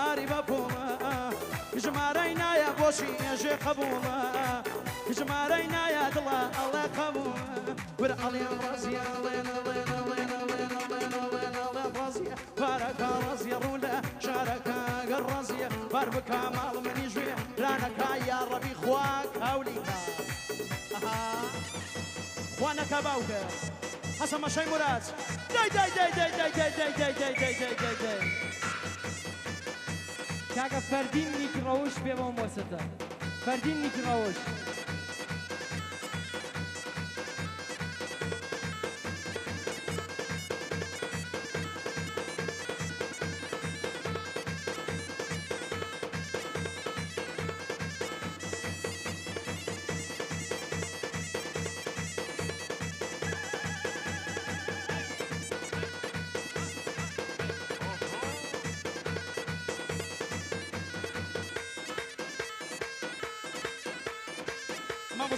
یاری بەپۆڵە ژمارەی نایە بۆچی ئێژێ قبوڵە ژمارەی نایە دڵە ئەڵێ قبوڵە ور ئەڵێن ڕازیە ئەڵێن ئەڵێن ئەڵێن ئەڵێن ئەڵێن ئەڵێن ئەڵێن ڕازیە بارەکە ڕازیە ڕوو لە شارەکە گەر ڕازیە بار بکە ماڵ منی ژوێ رانەکە یا ڕەبی خواک هەولیکە وانەکە باوکە حەسە مەشەی مراد دای دای دای دای دای دای دای دای دای دای دای دای دای کاکە فەردین نیکڕەوش پێ بۆم وەسەتە فەردین نیکڕەوش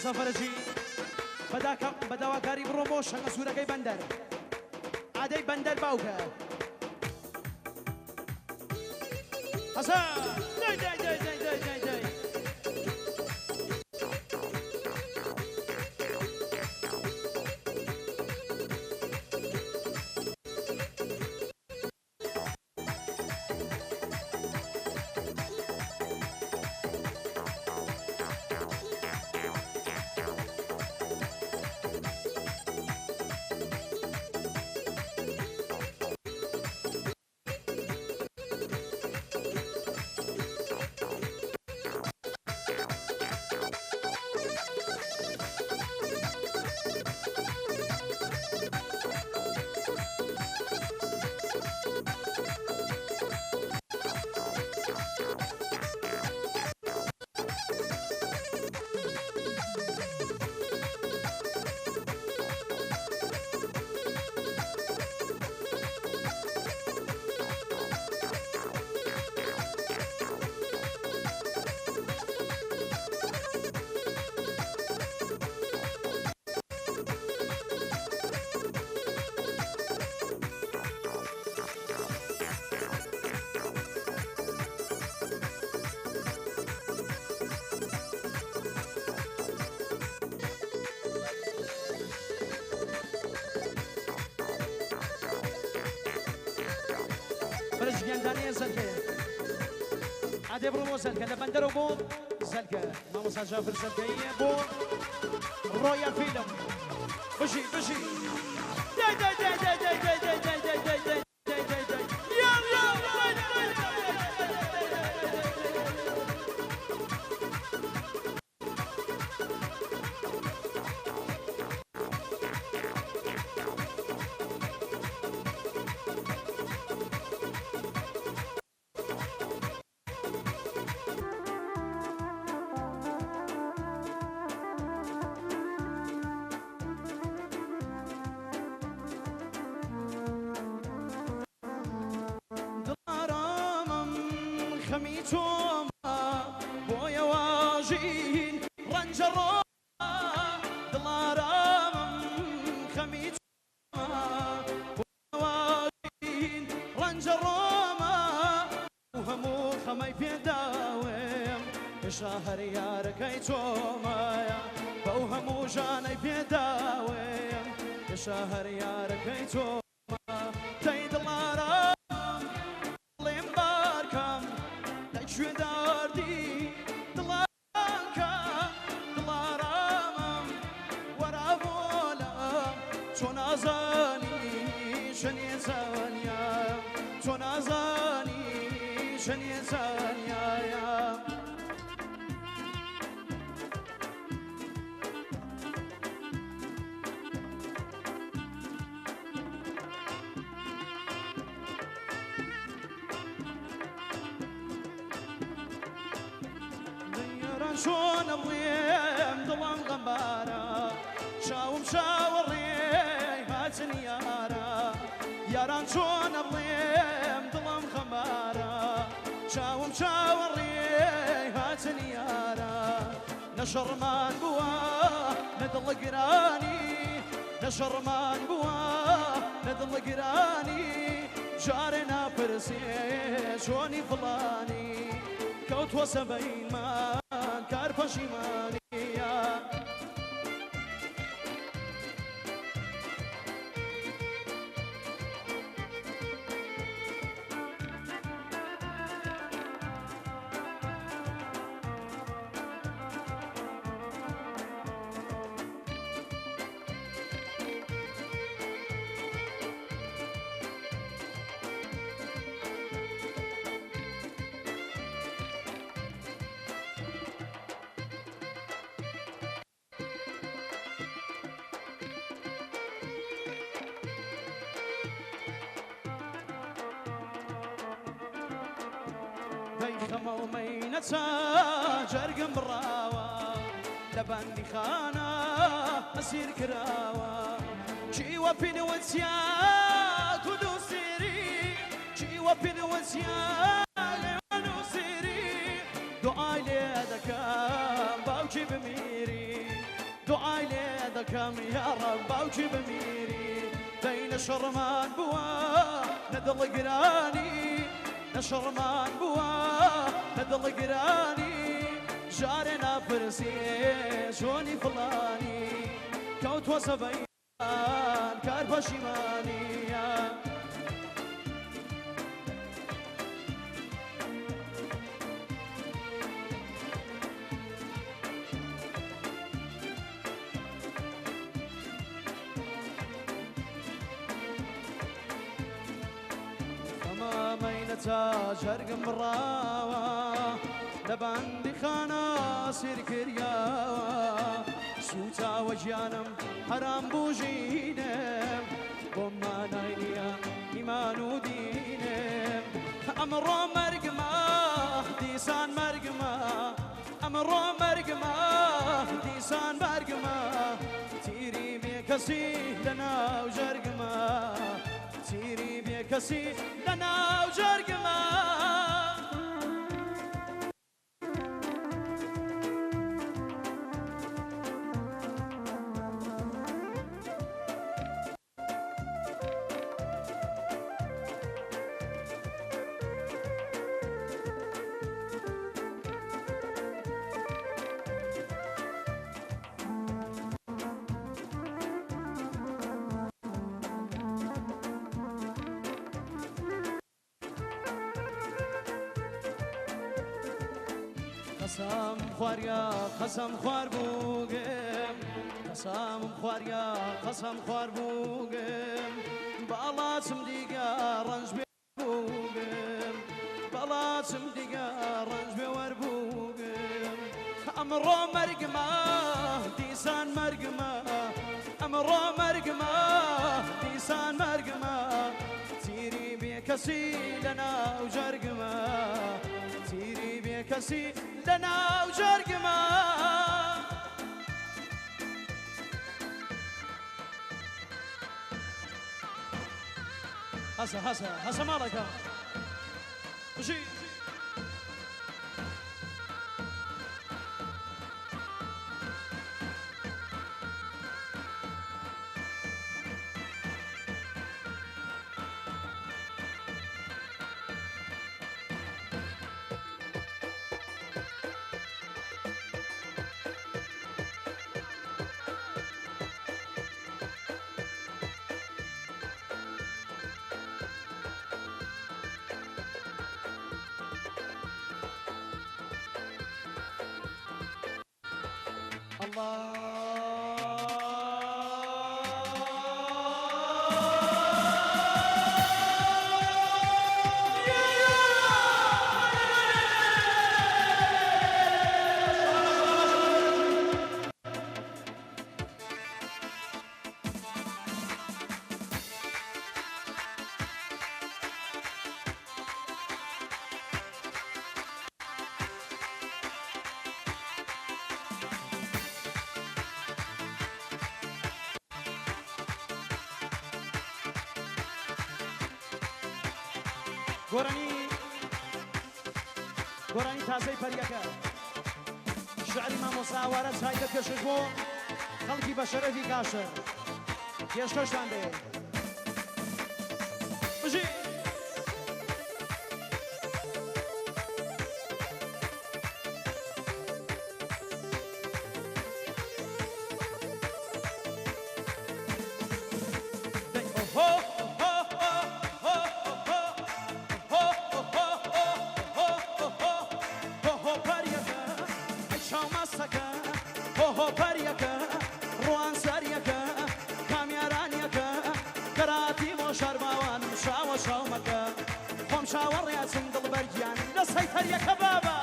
مسافرجی بەداواکاری بڕۆ بۆ شەنگە سوورەکەی بەندەر ئادەی بەندەر باوکە حەسەن دای دای دای دای دای دای دای فرشگەندانەیە زەلکەیە ئادێ بڕۆ بۆ زەلکە لە بەندەرەوە بۆ زەلکە مامۆستا جافر زەلکەیە بۆ ڕۆیال فیلم بژی بژی دای دای دای دای دای دای دای دای دای دای دای دای دای دای یال یال خەمی تۆمە بۆیە واژین ڕەنجە ڕۆمە دڵارامم خەمی تۆمە بۆیە واژین ڕەنجە ڕۆمە و هەموو خەمەی پێداوێم هێشتا هەر یارەکەی تۆمەیە بەو هەموو ژانەی پێداوێم هێشتا هەر یارەکەی تۆمە تەی دڵارام دڵێم بارکەم شوێ داردی دڵانکە دڵارامم وەرا بۆلم چۆ نازانی شەنێ زانیایە چۆ نازانی شەنێ زانیایە چۆن ئەڵێم دڵم غەمبارە شاوم شاوەڕێ هاتن یارە یاران چۆن ئەڵێم دڵم غەمبارە شاوم شاوەڕێ هاتن یارە نەشەڕمان بووە نەدڵە گرانی نەشەڕمان بووە نەدڵە گرانی جارێ ناپرس پرسێ چۆنی فڵانی کەوتوە سەبەیمان کار پەشیمانیە خەمەڵمەینەچە جەرگم بڕاوە لە بەندی خانە ئەسیر کراوە چیوە پێنەوەچیا تو دووسێری چیوە پێنەوەچیا لێوان و سێری دوعای لێ دەکەم باوکی بمیری دوعای لێ دەکەم یاڕەب باوکی بمیری بەینە شەڕمان بووە لە دڵگرانی نشرمان بوا هدل قراني جارنا فرسي شوني فلاني كوت وسبيان كار بشيماني جرگم براوە لە باندی خانە سیر کردیاوە سوتاوە گیانم حرام بوژینم بۆ مانای نییە ئیمان و دینم ئەمڕۆ مەرگمە دیسان مەرگمە ئەمڕۆ مەرگمە دیسان بەرگمە تیری بێ کەسی لەناو ژەرگمە تیری بێ کەسی لەناو ژەرگمە قسم خواریا قسم خوار بوگم قسم خواریا قسم خوار بوگم باڵاتم دیگە ڕەنج بێ بوگم باڵاتم دیگە ڕەنج بێ وەربوگم ئەمڕۆ مەرگمە دیسان مەرگمە ئەمڕۆ مەرگمە دیسان مەرگمە تیری بێ کەسی لەناو ژەرگمە تیری بێ کەسی لەناو ژەرگمە هەسە هەسە هەسە ماڵەکە بژی گۆرانی تازەی پەریەکە شعری مامۆستا ئاوارە چایکە پێشش بۆ خەڵکی بە شەرەفی کاشە پێشکەشتان دێ بژی مەستەکە هۆ پەریەکە ڕوان سەریەکە کامیارانیەکە گەراتی بۆ شەرماوانم شاوە شاومەکە خۆم شاوەڕێچم دڵبەرگیان لە سەیتەریەکە بابە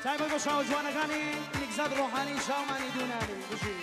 تایبەت بۆ شاوە جوانەکانی نیگزاد ڕۆحانی شاومانی دوونانی بژی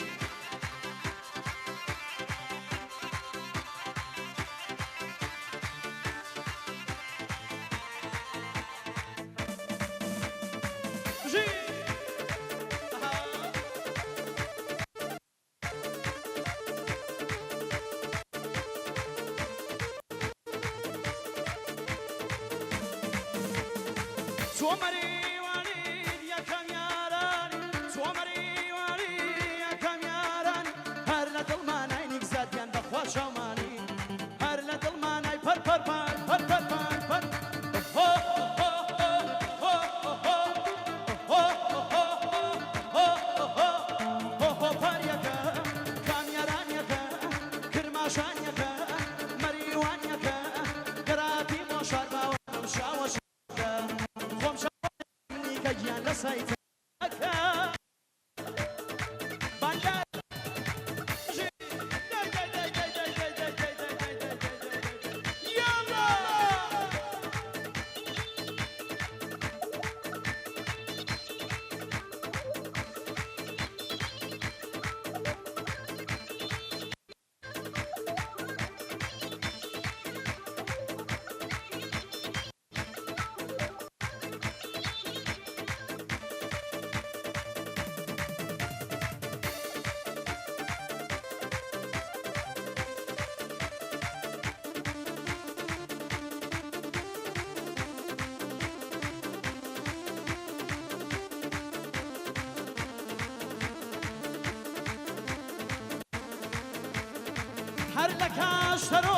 هر لکاشترو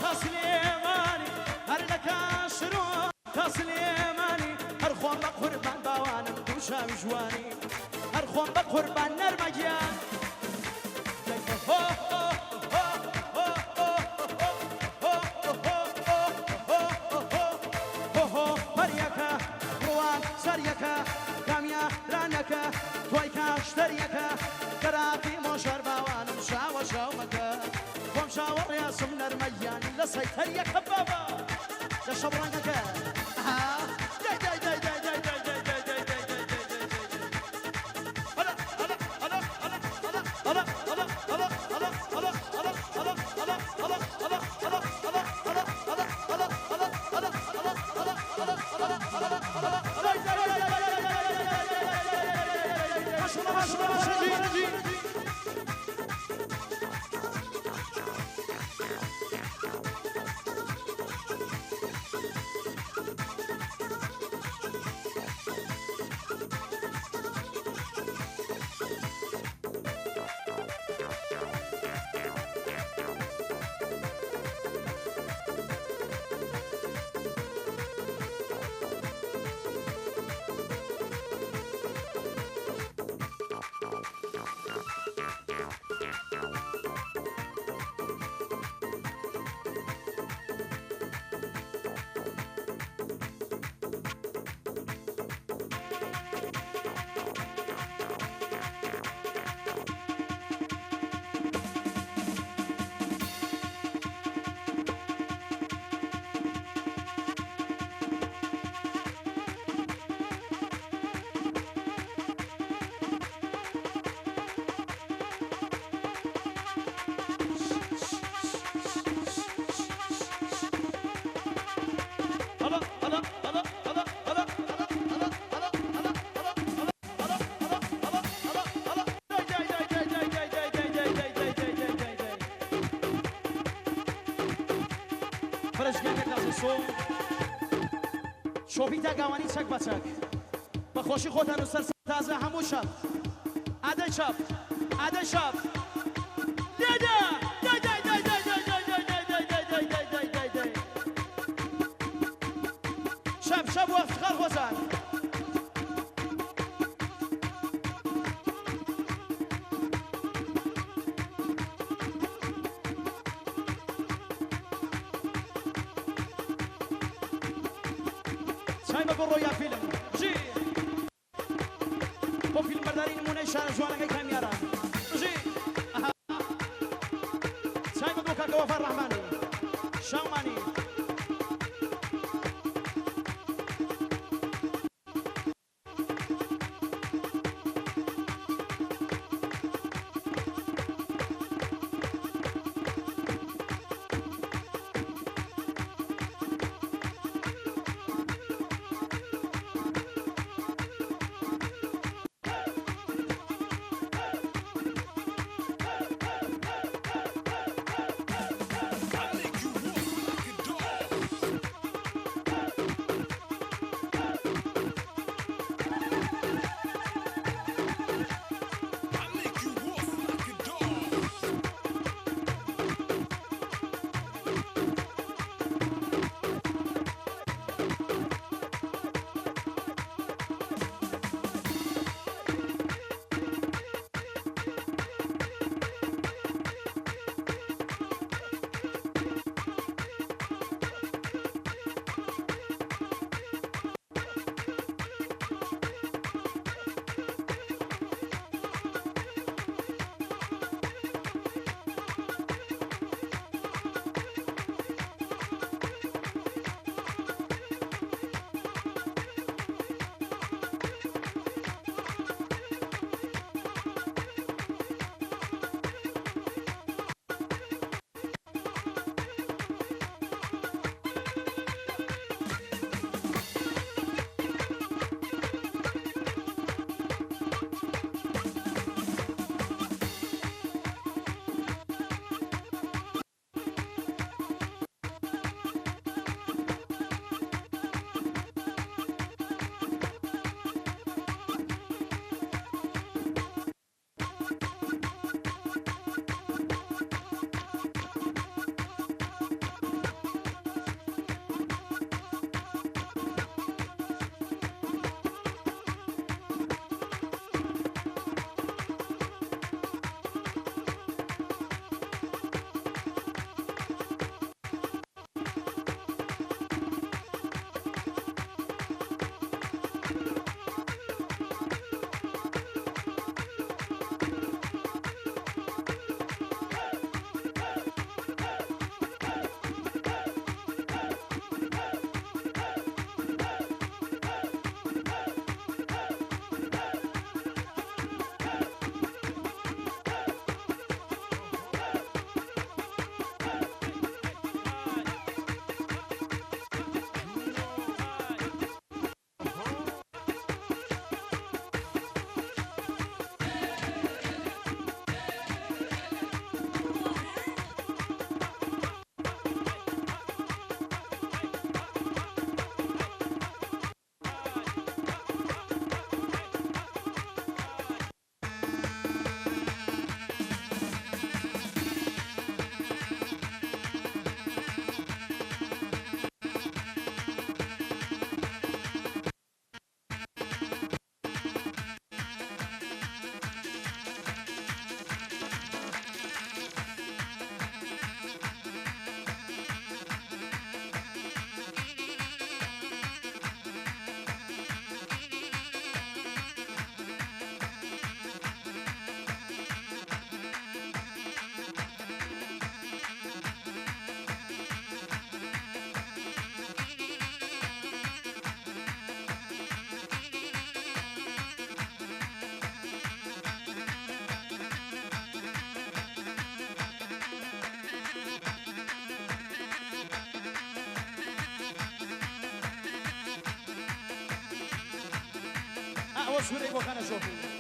تسلیمانی هر لکاشترو تسلیمانی هر خوام با قربان باوانم دوشم جوانی هر خوام با قربان نرمگیان پریکا روان سریکا کامیا رانکا توی کاشتریکا کراتی موشر باوانم شاو شاومکا خۆم شاوەڕێسم نەرمەیانی لە سەیتەریەکە بابە لە شەڕەنگەکە شۆپی تاگاوانی چەک بە چەک بە خۆشی خۆتان و سەر تازە هەموو شەب ئادەی شەب ئادەی شەب شەب شەب وەخت خەڵ خۆزان چای بگو رویا فیلم جی با فیلم برداری نمونه شهر جوانگی کمیارا جی چای بگو که وفا رحمانی شامانی واسوري بوخانا شوفي